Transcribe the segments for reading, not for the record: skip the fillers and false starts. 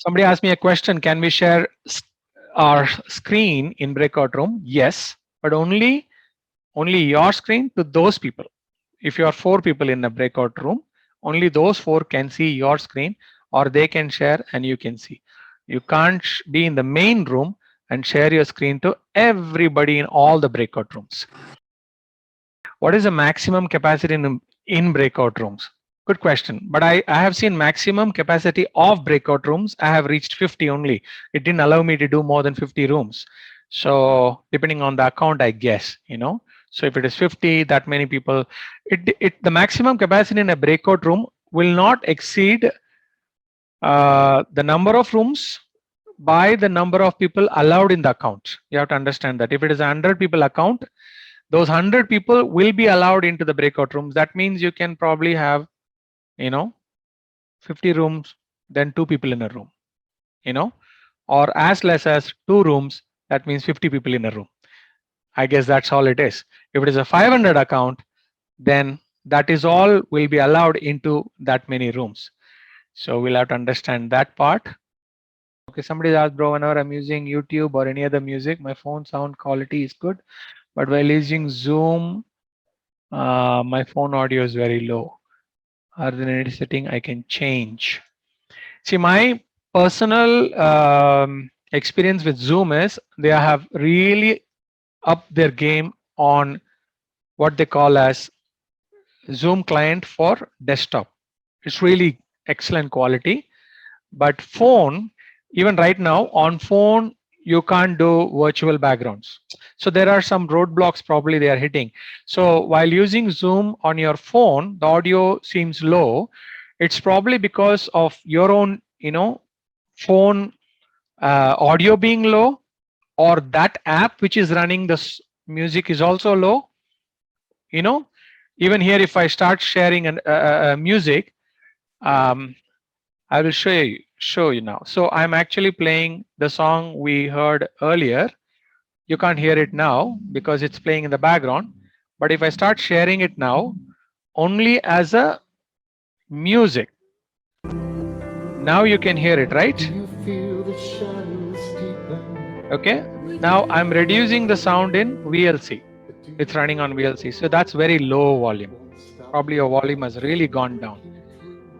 Somebody asked me a question. Can we share our screen in breakout room? Yes, but only your screen to those people. If you are 4 people in a breakout room, only those 4 can see your screen, or they can share and you can see. You can't be in the main room and share your screen to everybody in all the breakout rooms. What is the maximum capacity in breakout rooms? Good question. But I have seen maximum capacity of breakout rooms. I have reached 50 only. It didn't allow me to do more than 50 rooms. So depending on the account, I guess, So if it is 50, that many people, the maximum capacity in a breakout room will not exceed the number of rooms by the number of people allowed in the account. You have to understand that if it is a 100 people account, those 100 people will be allowed into the breakout rooms. That means you can probably have 50 rooms, then 2 people in a room, or as less as 2 rooms, that means 50 people in a room. I guess that's all it is. If it is a 500 account, then that is all will be allowed into that many rooms. So we'll have to understand that part. Okay, somebody asked, bro, whenever I'm using YouTube or any other music, my phone sound quality is good, but while using Zoom, my phone audio is very low. Are there any setting I can change? See, my personal experience with Zoom is they have really upped their game on what they call as Zoom client for desktop. It's really excellent quality. But phone, even right now on phone, you can't do virtual backgrounds. So there are some roadblocks probably they are hitting. So while using Zoom on your phone, the audio seems low. It's probably because of your own, phone audio being low, or that app which is running this music is also low. Even here, if I start sharing music, I will show you now. So I'm actually playing the song we heard earlier. You can't hear it now because it's playing in the background. But if I start sharing it now, only as a music, now you can hear it, right? Okay. Now I'm reducing the sound in VLC. It's running on VLC. So that's very low volume. Probably your volume has really gone down.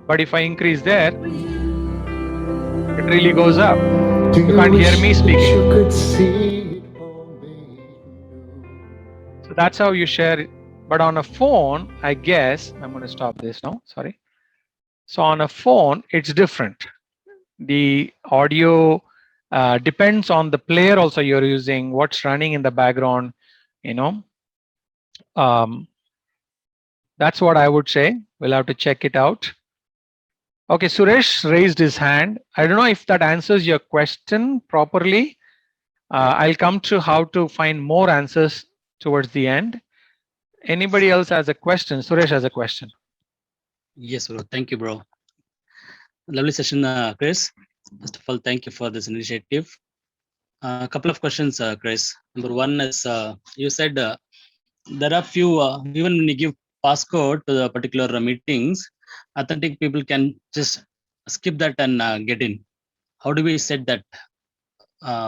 But if I increase there, it really goes up. You can't hear me speaking. So that's how you share it. But on a phone, I guess, I'm going to stop this now, sorry. So on a phone, it's different. The audio depends on the player also you're using, what's running in the background, that's what I would say. We'll have to check it out. Okay, Suresh raised his hand. I don't know if that answers your question properly. I'll come to how to find more answers towards the end. Anybody else has a question? Suresh has a question. Yes, bro. Thank you, bro. Lovely session, Chris. First of all, thank you for this initiative. A couple of questions, Chris. Number one is you said there are few, even when you give passcode to the particular meetings, authentic people can just skip that and get in. How do we set that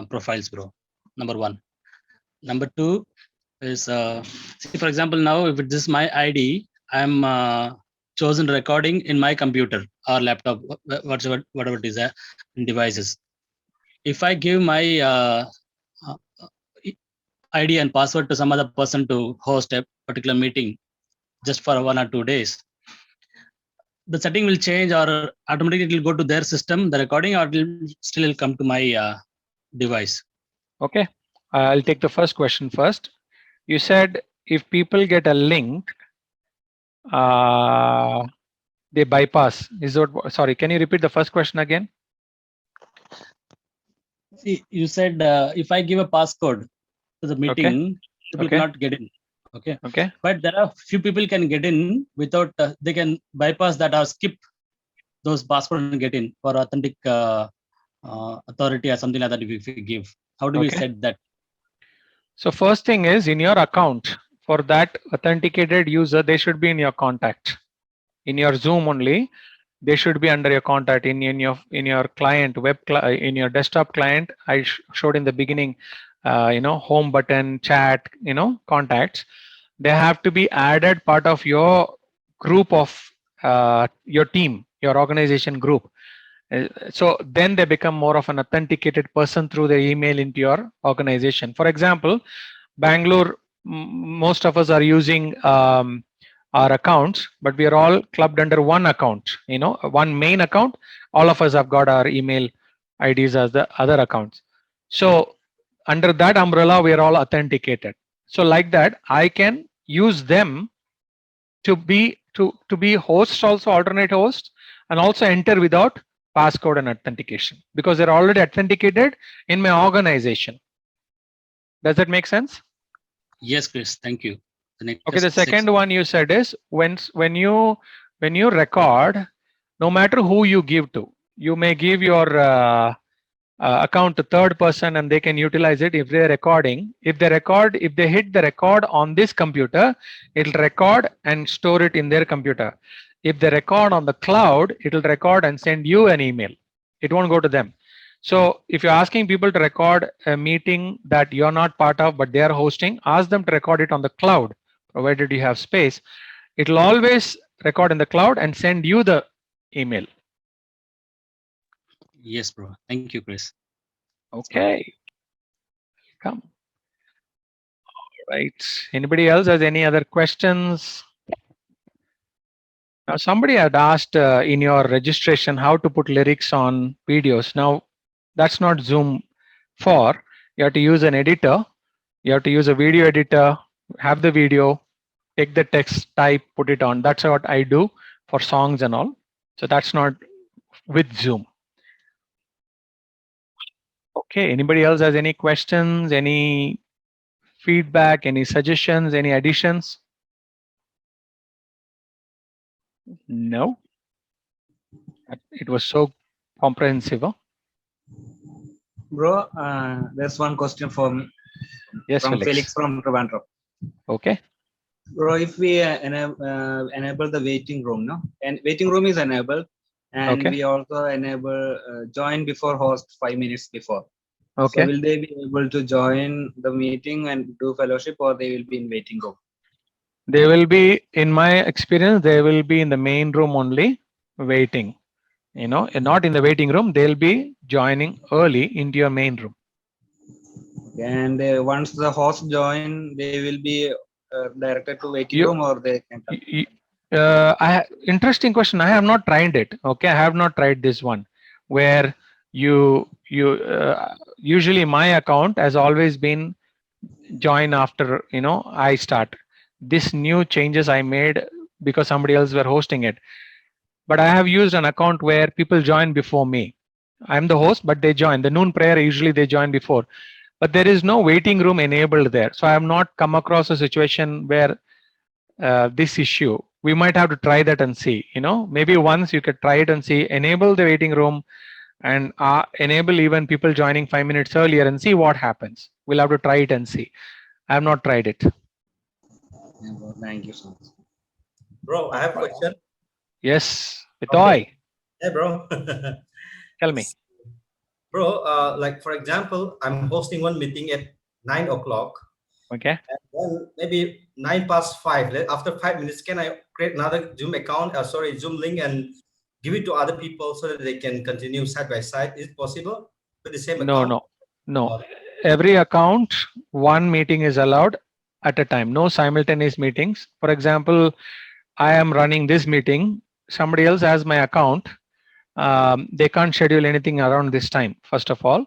profiles, bro? Number one. Number two is, see, for example, now if this is my ID, I'm chosen recording in my computer or laptop, whatever it is, devices. If I give my ID and password to some other person to host a particular meeting just for 1 or 2 days, the setting will change, or automatically it will go to their system, the recording, or it will still come to my device. Okay, I'll take the first question first. You said if people get a link, they bypass. Is what? Sorry, can you repeat the first question again? See, you said if I give a passcode to the meeting, people cannot get in. Okay. Okay. But there are few people can get in without they can bypass that or skip those passwords and get in for authentic authority or something like that. If we give, how do we set that? So first thing is, in your account, for that authenticated user, they should be in your contact. In your Zoom only, they should be under your contact in your client in your desktop client. I showed in the beginning, home button, chat, contacts. They have to be added part of your group of your team, your organization group. So then they become more of an authenticated person through their email into your organization. For example, Bangalore, most of us are using our accounts, but we are all clubbed under one account, one main account. All of us have got our email IDs as the other accounts. So under that umbrella, we are all authenticated. So like that, I can use them to be hosts, also alternate hosts, and also enter without passcode and authentication because they're already authenticated in my organization. Does that make sense? Yes, Chris. Thank you. Okay, the second one you said is when you record, no matter who you give to, you may give your account to third person and they can utilize it if they're recording. If they hit the record on this computer, it'll record and store it in their computer. If they record on the cloud, it'll record and send you an email. It won't go to them. So if you're asking people to record a meeting that you're not part of, but they are hosting, ask them to record it on the cloud, provided you have space. It'll always record in the cloud and send you the email. Yes, bro. Thank you, Chris. Okay. Come. All right. Anybody else has any other questions? Now, somebody had asked in your registration how to put lyrics on videos. Now, that's not Zoom for. You have to use an editor. You have to use a video editor, have the video, take the text, type, put it on. That's what I do for songs and all. So that's not with Zoom. Okay, anybody else has any questions, any feedback, any suggestions, any additions? No. It was so comprehensive. Huh? Bro, there's one question for me. Yes, from Felix from Trivandrum. Okay. Bro, if we enable the waiting room, no, and waiting room is enabled, and okay. we also enable join before host 5 minutes before. Okay. So will they be able to join the meeting and do fellowship, or they will be in waiting room? They will be, in my experience, they will be in the main room only, waiting. And not in the waiting room. They'll be joining early into your main room. And once the host join, they will be directed to waiting room, or they can. Interesting question. I have not tried it. Okay, I have not tried this one, where you usually my account has always been join after I start. This new changes I made because somebody else were hosting it. But I have used an account where people join before me. I'm the host, but they join. The noon prayer, usually they join before. But there is no waiting room enabled there. So I have not come across a situation where this issue. We might have to try that and see. Maybe once you could try it and see, enable the waiting room and enable even people joining 5 minutes earlier and see what happens. We'll have to try it and see. I have not tried it. Yeah, bro, thank you so much. Bro, I have a question. Yes, Vitoy. Hey, bro. Tell me. Bro, like for example, I'm hosting one meeting at 9 o'clock. Okay. And then maybe 5:09. After 5 minutes, can I create another Zoom account? Zoom link and give it to other people so that they can continue side by side. Is it possible with the same account? No. Every account, one meeting is allowed at a time. No simultaneous meetings. For example, I am running this meeting. Somebody else has my account. They can't schedule anything around this time. First of all,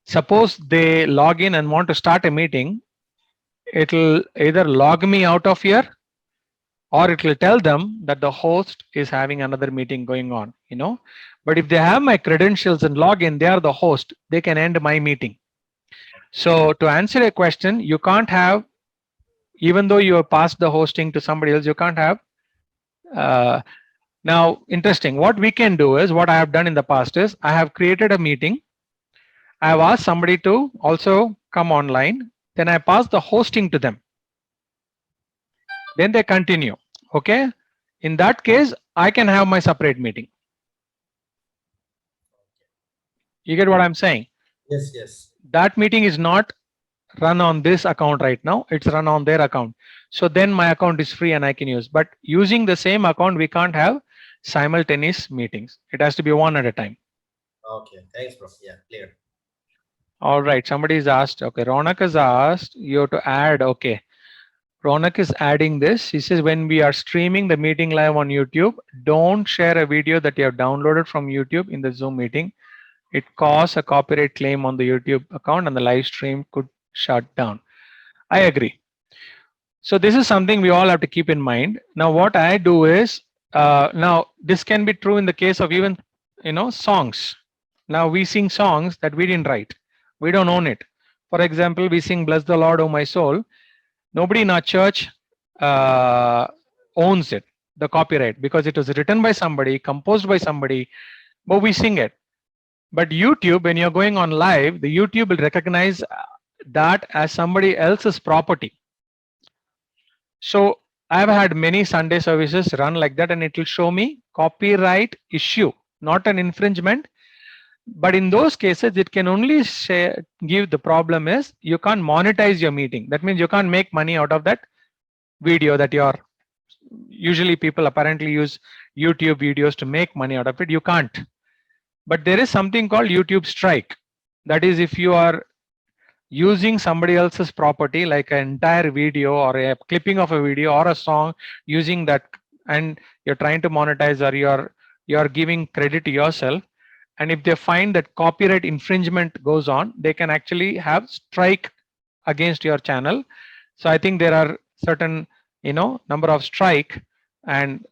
suppose they log in and want to start a meeting, it'll either log me out of here or it will tell them that the host is having another meeting going on, But if they have my credentials and log in, they are the host, they can end my meeting. So to answer a question, you can't have, even though you have passed the hosting to somebody else, you can't have. Now, interesting, what we can do is, what I have done in the past is, I have created a meeting. I have asked somebody to also come online. Then I pass the hosting to them. Then they continue. Okay. In that case, I can have my separate meeting. You get what I'm saying? Yes, yes. That meeting is not run on this account right now. It's run on their account. So then my account is free and I can use. But using the same account, we can't have simultaneous meetings. It has to be one at a time. Okay, thanks, bro. Yeah, clear. All right. Somebody's asked. Okay. Ronak has asked you to add. Okay. Ronak is adding this. He says, when we are streaming the meeting live on YouTube, don't share a video that you have downloaded from YouTube in the Zoom meeting. It causes a copyright claim on the YouTube account and the live stream could shut down. I agree. So this is something we all have to keep in mind. Now, what I do is, now this can be true in the case of even, songs. Now we sing songs that we didn't write. We don't own it. For example, we sing "Bless the Lord, O my soul." Nobody in our church owns it, the copyright, because it was written by somebody, composed by somebody, but we sing it. But YouTube, when you're going on live, the YouTube will recognize that as somebody else's property. So I've had many Sunday services run like that, and it will show me copyright issue, not an infringement. But in those cases, it can only give the problem is you can't monetize your meeting. That means you can't make money out of that video that you're usually people apparently use YouTube videos to make money out of it. You can't. But there is something called YouTube strike. That is, if you are using somebody else's property, like an entire video or a clipping of a video or a song, using that, and you're trying to monetize, or you're giving credit to yourself. And if they find that copyright infringement goes on, they can actually have strike against your channel. So I think there are certain, number of strike, and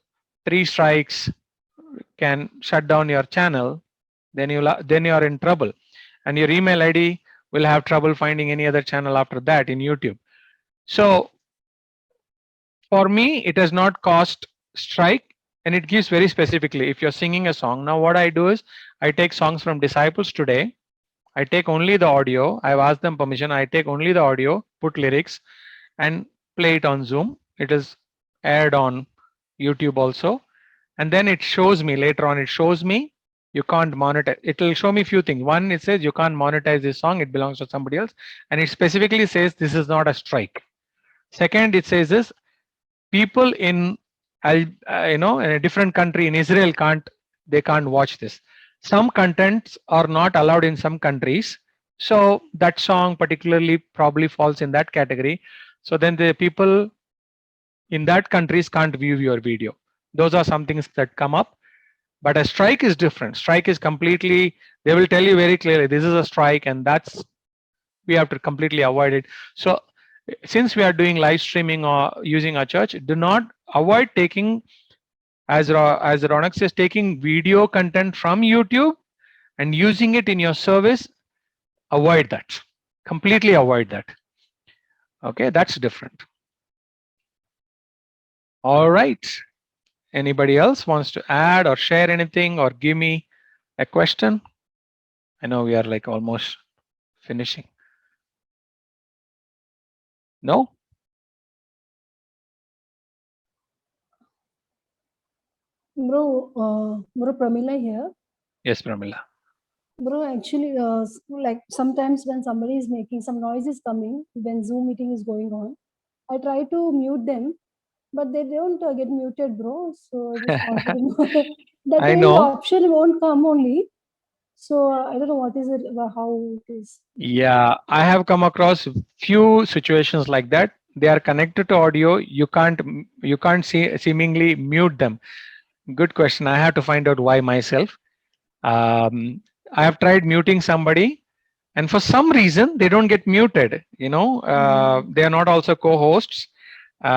3 strikes can shut down your channel. Then you are in trouble, and your email ID will have trouble finding any other channel after that in YouTube. So for me, it has not caused strike. And it gives very specifically, if you're singing a song. Now what I do is, I take songs from Disciples Today. I take only the audio. I've asked them permission. I take only the audio, put lyrics, and play it on Zoom. It is aired on YouTube also. And then it shows me later on, it shows me you can't monetize. It will show me a few things. One, it says you can't monetize this song. It belongs to somebody else. And it specifically says this is not a strike. Second, it says this, people in in a different country, in Israel, can't watch this. Some contents are not allowed in some countries, so that song particularly probably falls in that category. So then the people in that countries can't view your video. Those are some things that come up. But a strike is different. Strike is completely, they will tell you very clearly, this is a strike, and that's, we have to completely avoid it. So since we are doing live streaming or using our church, do not avoid taking, as Ronak says, taking video content from YouTube and using it in your service. Avoid that. Completely avoid that. Okay, that's different. All right. Anybody else wants to add or share anything or give me a question? I know we are like almost finishing. No? Bro, Pramila here. Yes, Pramila. Bro, actually, like sometimes when somebody is making some noise is coming, when Zoom meeting is going on, I try to mute them, but they don't get muted, bro. So I just wanted to know that I know. option won't come only. So I don't know what is it, how it is. Yeah, I have come across few situations like that. They are connected to audio. You can't seemingly mute them. Good question. I have to find out why myself. I have tried muting somebody, and for some reason they don't get muted. They are not also co-hosts. They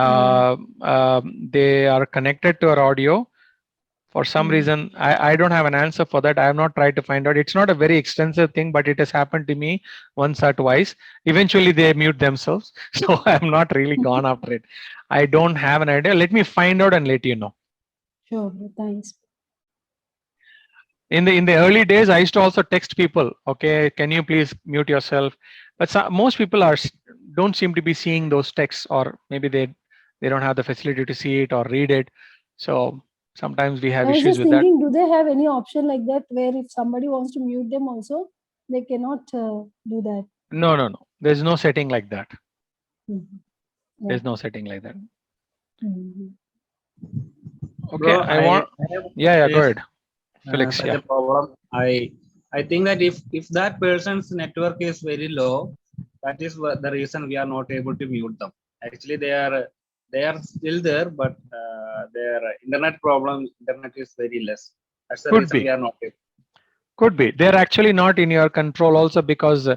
are connected to our audio. For some reason, I don't have an answer for that. I have not tried to find out. It's not a very extensive thing, but it has happened to me once or twice. Eventually, they mute themselves. So I have not really gone after it. I don't have an idea. Let me find out and let you know. Sure, thanks. In the early days, I used to also text people. Okay, can you please mute yourself? But most people don't seem to be seeing those texts, or maybe they don't have the facility to see it or read it. So Sometimes we have I was issues just with that. thinking, do they have any option like that where if somebody wants to mute them also, they cannot do that? No, no, no. There's no setting like that. Mhm. Yeah. There's no setting like that. Mhm. Okay, Bro, I want. Yeah, go ahead, Felix. Such Yeah. a problem. I think that if that person's network is very low, that is the reason we are not able to mute them. Actually, they are still there, but their internet is very less. That's the Could reason be. we are not able. Could be. They're actually not in your control also because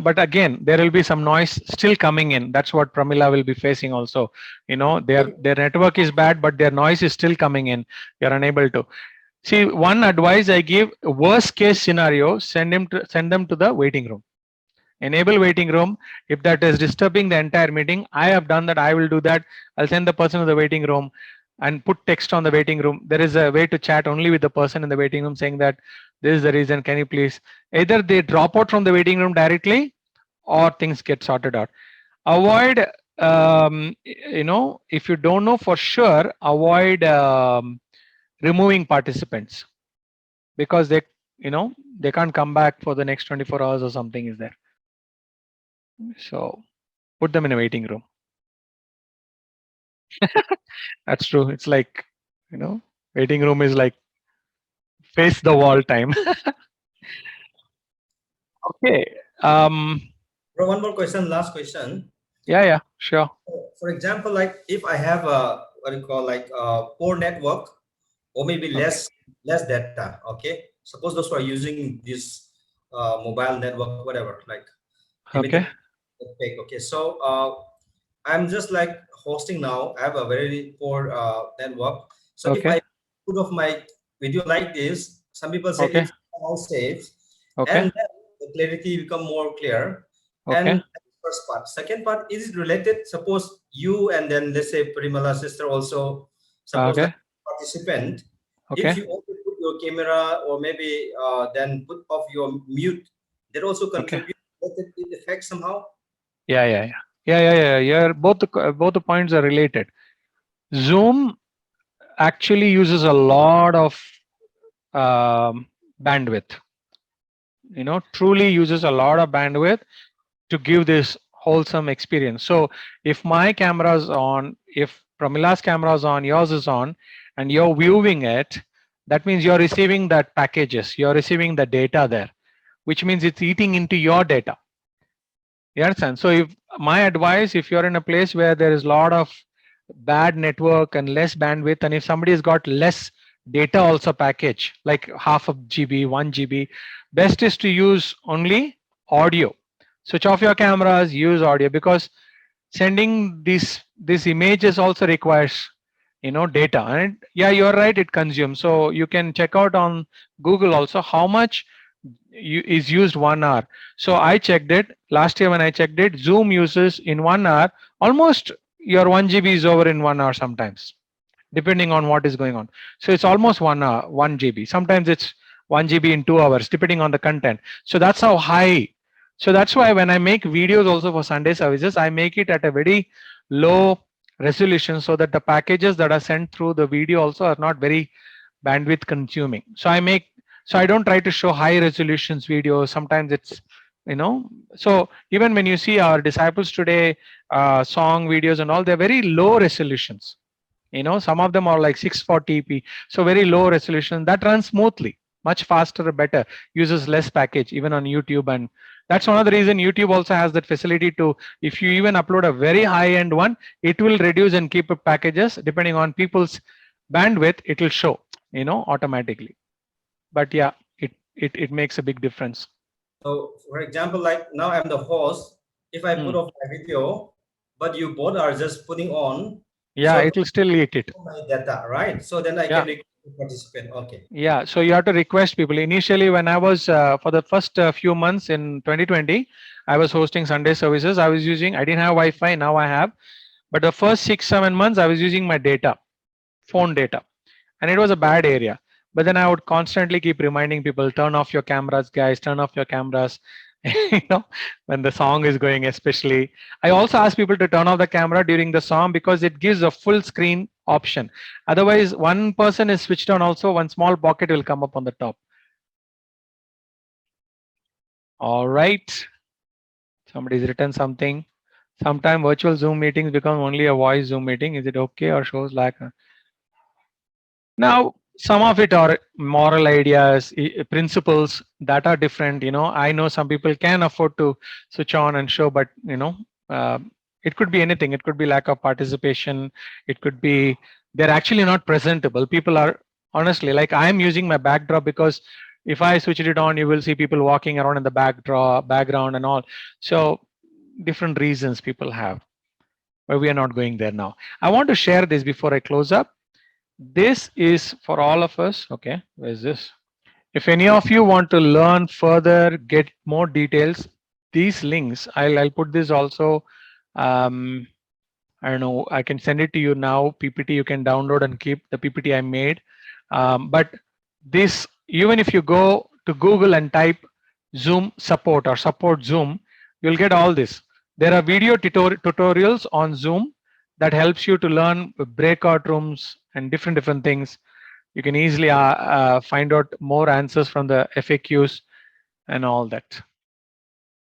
but again there will be some noise still coming in. That's what Pramila will be facing also. Their network is bad, but their noise is still coming in. You're unable to see. One advice I give: worst case scenario, send them to the waiting room. Enable waiting room. If that is disturbing the entire meeting, I have done that. I will do that. I'll send the person to the waiting room and put text on the waiting room. There is a way to chat only with the person in the waiting room saying that this is the reason. Can you please? Either they drop out from the waiting room directly or things get sorted out. Avoid, if you don't know for sure, avoid removing participants because they can't come back for the next 24 hours or something is there. So put them in a waiting room. That's true. It's like, waiting room is like face the wall time. Okay. Bro, one more question, last question. Yeah, sure. For example, like if I have a what do you call like a poor network or maybe less data. Okay, suppose those who are using this mobile network, whatever, like Okay. Okay, so I'm just like hosting now. I have a very poor network. So if Okay. I put off my video like this, some people say Okay. it's all safe, Okay. and then the clarity become more clear. Okay. And first part, second part, is it related? Suppose you and then let's say Primala sister also, suppose Okay. like participant. Okay. If you also put your camera or maybe then put off your mute, that also contribute. It affects somehow. Yeah. Both the points are related. Zoom actually uses a lot of bandwidth. Truly uses a lot of bandwidth to give this wholesome experience. So if my camera is on, if Pramila's camera is on, yours is on, and you're viewing it, that means you're receiving that packages, you're receiving the data there, which means it's eating into your data. You understand? So if my advice, if you're in a place where there is a lot of bad network and less bandwidth, and if somebody has got less data also package, like half of GB, 1 GB, best is to use only audio. Switch off your cameras, use audio, because sending these images also requires data. And yeah, you're right, it consumes. So you can check out on Google also how much is used 1 hour. So I checked it last year when I checked it. Zoom uses in 1 hour almost your 1 GB is over in 1 hour sometimes, depending on what is going on. So it's almost 1 hour, 1 GB. Sometimes it's 1 GB in 2 hours, depending on the content. So that's how high. So that's why when I make videos also for Sunday services, I make it at a very low resolution so that the packages that are sent through the video also are not very bandwidth consuming. So I don't try to show high resolutions videos. Sometimes it's, so even when you see our disciples today, song videos and all, they're very low resolutions. Some of them are like 640p, so very low resolution that runs smoothly, much faster, better, uses less package even on YouTube. And that's one of the reason YouTube also has that facility to, if you even upload a very high end one, it will reduce and keep up packages depending on people's bandwidth, it will show automatically. But yeah, it makes a big difference. So for example, like now I'm the host. If I put off my video, but you both are just putting on, yeah, so it will still eat it. my data, right? So then I can participate. Okay. Yeah, so you have to request people. Initially, when I was for the first few months in 2020, I was hosting Sunday services. I didn't have Wi-Fi. Now I have, but the first 6-7 months I was using my data, phone data, and it was a bad area. But then I would constantly keep reminding people, turn off your cameras, guys, turn off your cameras. When the song is going, especially. I also ask people to turn off the camera during the song because it gives a full screen option. Otherwise, one person is switched on also, one small pocket will come up on the top. All right. Somebody's written something. Sometime virtual Zoom meetings become only a voice Zoom meeting. Is it okay or shows like now? Some of it are moral ideas, principles that are different. I know some people can afford to switch on and show, but it could be anything. It could be lack of participation. It could be they're actually not presentable. People are honestly like I'm using my backdrop because if I switch it on, you will see people walking around in the background and all. So different reasons people have, but we are not going there now. I want to share this before I close up. This is for all of us. Okay, where's this? If any of you want to learn further, get more details, these links, I'll put this also. I don't know, I can send it to you now. PPT you can download and keep the PPT I made. But this, even if you go to Google and type Zoom support or support Zoom, you'll get all this. There are video tutorials on Zoom that helps you to learn breakout rooms and different things. You can easily find out more answers from the FAQs and all that.